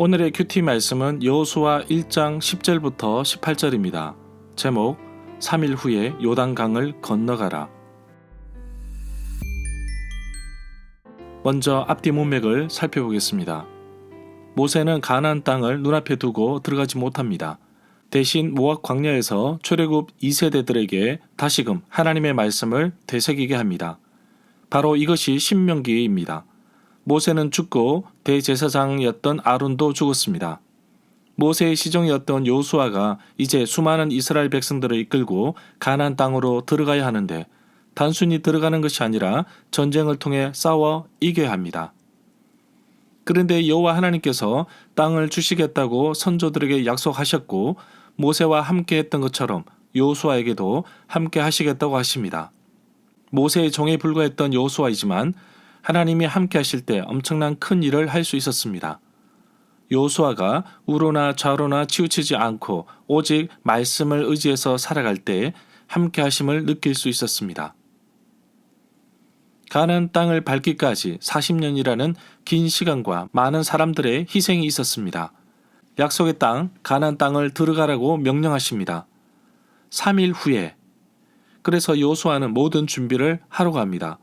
오늘의 큐티 말씀은 여호수아 1장 10절부터 18절입니다. 제목 3일 후에 요단강을 건너가라. 먼저 앞뒤 문맥을 살펴보겠습니다. 모세는 가나안 땅을 눈앞에 두고 들어가지 못합니다. 대신 모압 광야에서 출애굽 2세대들에게 다시금 하나님의 말씀을 되새기게 합니다. 바로 이것이 신명기입니다. 모세는 죽고 대제사장이었던 아론도 죽었습니다. 모세의 시종이었던 여호수아가 이제 수많은 이스라엘 백성들을 이끌고 가나안 땅으로 들어가야 하는데 단순히 들어가는 것이 아니라 전쟁을 통해 싸워 이겨야 합니다. 그런데 여호와 하나님께서 땅을 주시겠다고 선조들에게 약속하셨고 모세와 함께 했던 것처럼 여호수아에게도 함께 하시겠다고 하십니다. 모세의 종에 불과했던 여호수아이지만 하나님이 함께 하실 때 엄청난 큰 일을 할 수 있었습니다. 여호수아가 우로나 좌로나 치우치지 않고 오직 말씀을 의지해서 살아갈 때 함께 하심을 느낄 수 있었습니다. 가나안 땅을 밟기까지 40년이라는 긴 시간과 많은 사람들의 희생이 있었습니다. 약속의 땅 가나안 땅을 들어가라고 명령하십니다. 3일 후에. 그래서 여호수아는 모든 준비를 하러 갑니다.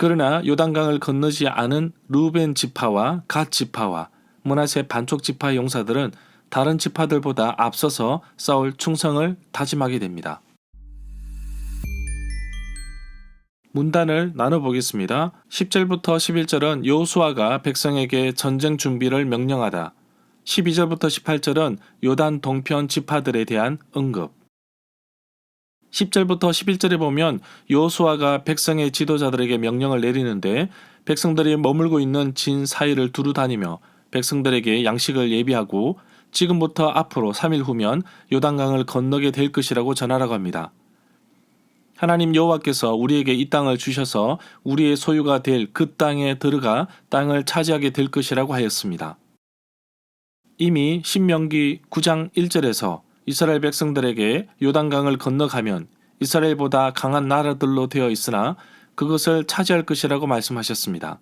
그러나 요단강을 건너지 않은 르우벤 지파와 갓 지파와 므낫세 반쪽 지파 용사들은 다른 지파들보다 앞서서 싸울 충성을 다짐하게 됩니다. 문단을 나눠보겠습니다. 10절부터 11절은 여호수아가 백성에게 전쟁 준비를 명령하다. 12절부터 18절은 요단 동편 지파들에 대한 언급. 10절부터 11절에 보면 여호수아가 백성의 지도자들에게 명령을 내리는데 백성들이 머물고 있는 진 사이를 두루 다니며 백성들에게 양식을 예비하고 지금부터 앞으로 3일 후면 요단강을 건너게 될 것이라고 전하라고 합니다. 하나님 여호와께서 우리에게 이 땅을 주셔서 우리의 소유가 될 그 땅에 들어가 땅을 차지하게 될 것이라고 하였습니다. 이미 신명기 9장 1절에서 이스라엘 백성들에게 요단강을 건너가면 이스라엘보다 강한 나라들로 되어 있으나 그것을 차지할 것이라고 말씀하셨습니다.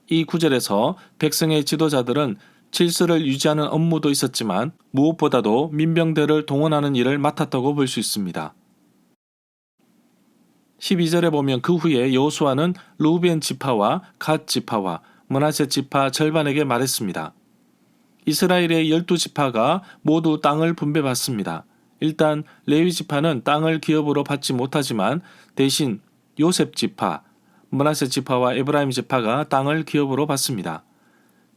이 구절에서 백성의 지도자들은 질서를 유지하는 업무도 있었지만 무엇보다도 민병대를 동원하는 일을 맡았다고 볼 수 있습니다. 12절에 보면 그 후에 여호수아는 르우벤 지파와 갓 지파와 므낫세 지파 절반에게 말했습니다. 이스라엘의 12지파가 모두 땅을 분배받습니다. 일단 레위 지파는 땅을 기업으로 받지 못하지만 대신 요셉 지파, 므낫세 지파와 에브라임 지파가 땅을 기업으로 받습니다.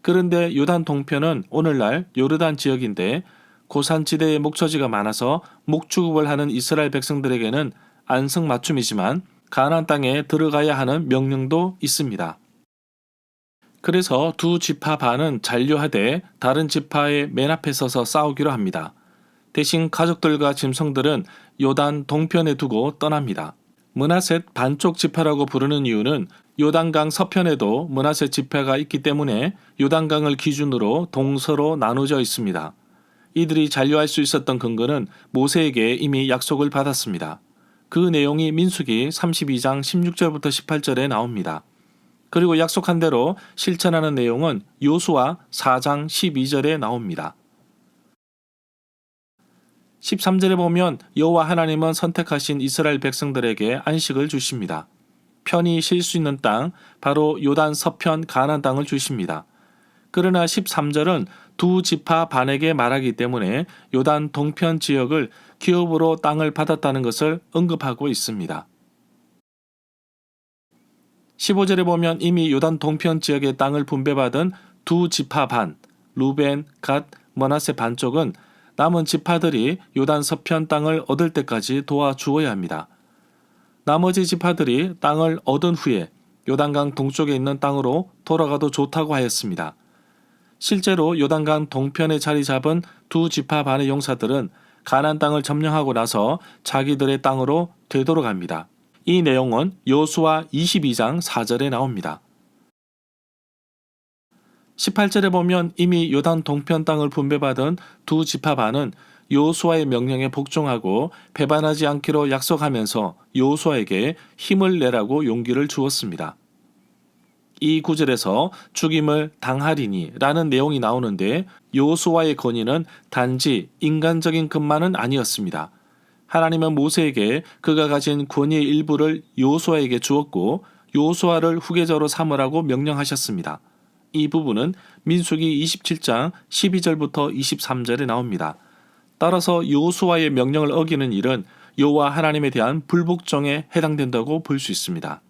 그런데 요단 동편은 오늘날 요르단 지역인데 고산지대의 목초지가 많아서 목축업을 하는 이스라엘 백성들에게는 안성맞춤이지만 가나안 땅에 들어가야 하는 명령도 있습니다. 그래서 두 지파 반은 잔류하되 다른 지파의 맨 앞에 서서 싸우기로 합니다. 대신 가족들과 짐승들은 요단 동편에 두고 떠납니다. 므낫셋 반쪽 지파라고 부르는 이유는 요단강 서편에도 므낫셋 지파가 있기 때문에 요단강을 기준으로 동서로 나누어져 있습니다. 이들이 잔류할 수 있었던 근거는 모세에게 이미 약속을 받았습니다. 그 내용이 민수기 32장 16절부터 18절에 나옵니다. 그리고 약속한 대로 실천하는 내용은 여호수아 4장 12절에 나옵니다. 13절에 보면 여호와 하나님은 선택하신 이스라엘 백성들에게 안식을 주십니다. 편히 쉴 수 있는 땅, 바로 요단 서편 가나안 땅을 주십니다. 그러나 13절은 두 지파 반에게 말하기 때문에 요단 동편 지역을 기업으로 땅을 받았다는 것을 언급하고 있습니다. 15절에 보면 이미 요단 동편 지역의 땅을 분배받은 두 지파 반, 르우벤, 갓, 므낫세 반쪽은 남은 지파들이 요단 서편 땅을 얻을 때까지 도와주어야 합니다. 나머지 지파들이 땅을 얻은 후에 요단강 동쪽에 있는 땅으로 돌아가도 좋다고 하였습니다. 실제로 요단강 동편에 자리 잡은 두 지파 반의 용사들은 가나안 땅을 점령하고 나서 자기들의 땅으로 되돌아갑니다. 이 내용은 여호수아 22장 4절에 나옵니다. 18절에 보면 이미 요단 동편 땅을 분배받은 두 지파 반은 여호수아의 명령에 복종하고 배반하지 않기로 약속하면서 여호수아에게 힘을 내라고 용기를 주었습니다. 이 구절에서 죽임을 당하리니 라는 내용이 나오는데 여호수아의 건의는 단지 인간적인 것만은 아니었습니다. 하나님은 모세에게 그가 가진 권위의 일부를 여호수아에게 주었고 여호수아를 후계자로 삼으라고 명령하셨습니다. 이 부분은 민수기 27장 12절부터 23절에 나옵니다. 따라서 여호수아의 명령을 어기는 일은 여호와 하나님에 대한 불복종에 해당된다고 볼 수 있습니다.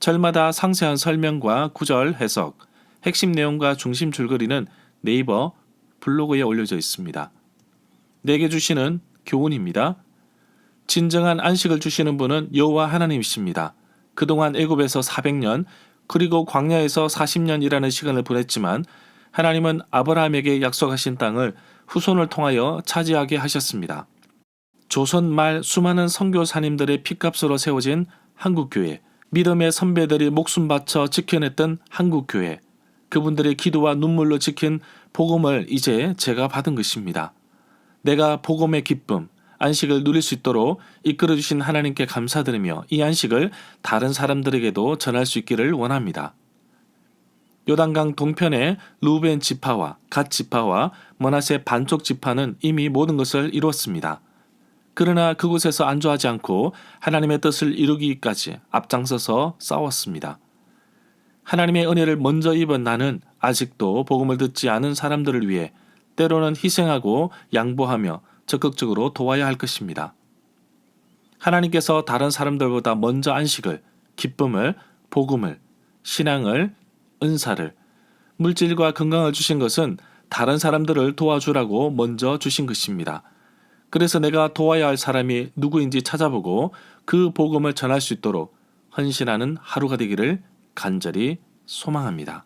절마다 상세한 설명과 구절 해석, 핵심 내용과 중심 줄거리는 네이버 블로그에 올려져 있습니다. 내게 주시는 교훈입니다. 진정한 안식을 주시는 분은 여호와 하나님이십니다. 그동안 애굽에서 400년 그리고 광야에서 40년이라는 시간을 보냈지만 하나님은 아브라함에게 약속하신 땅을 후손을 통하여 차지하게 하셨습니다. 조선 말 수많은 선교사님들의 피값으로 세워진 한국교회, 믿음의 선배들이 목숨 바쳐 지켜냈던 한국교회, 그분들의 기도와 눈물로 지킨 복음을 이제 제가 받은 것입니다. 내가 복음의 기쁨, 안식을 누릴 수 있도록 이끌어주신 하나님께 감사드리며 이 안식을 다른 사람들에게도 전할 수 있기를 원합니다. 요단강 동편의 루벤 지파와 갓 지파와 므낫세 반쪽 지파는 이미 모든 것을 이루었습니다. 그러나 그곳에서 안주하지 않고 하나님의 뜻을 이루기까지 앞장서서 싸웠습니다. 하나님의 은혜를 먼저 입은 나는 아직도 복음을 듣지 않은 사람들을 위해 때로는 희생하고 양보하며 적극적으로 도와야 할 것입니다. 하나님께서 다른 사람들보다 먼저 안식을, 기쁨을, 복음을, 신앙을, 은사를, 물질과 건강을 주신 것은 다른 사람들을 도와주라고 먼저 주신 것입니다. 그래서 내가 도와야 할 사람이 누구인지 찾아보고 그 복음을 전할 수 있도록 헌신하는 하루가 되기를 간절히 소망합니다.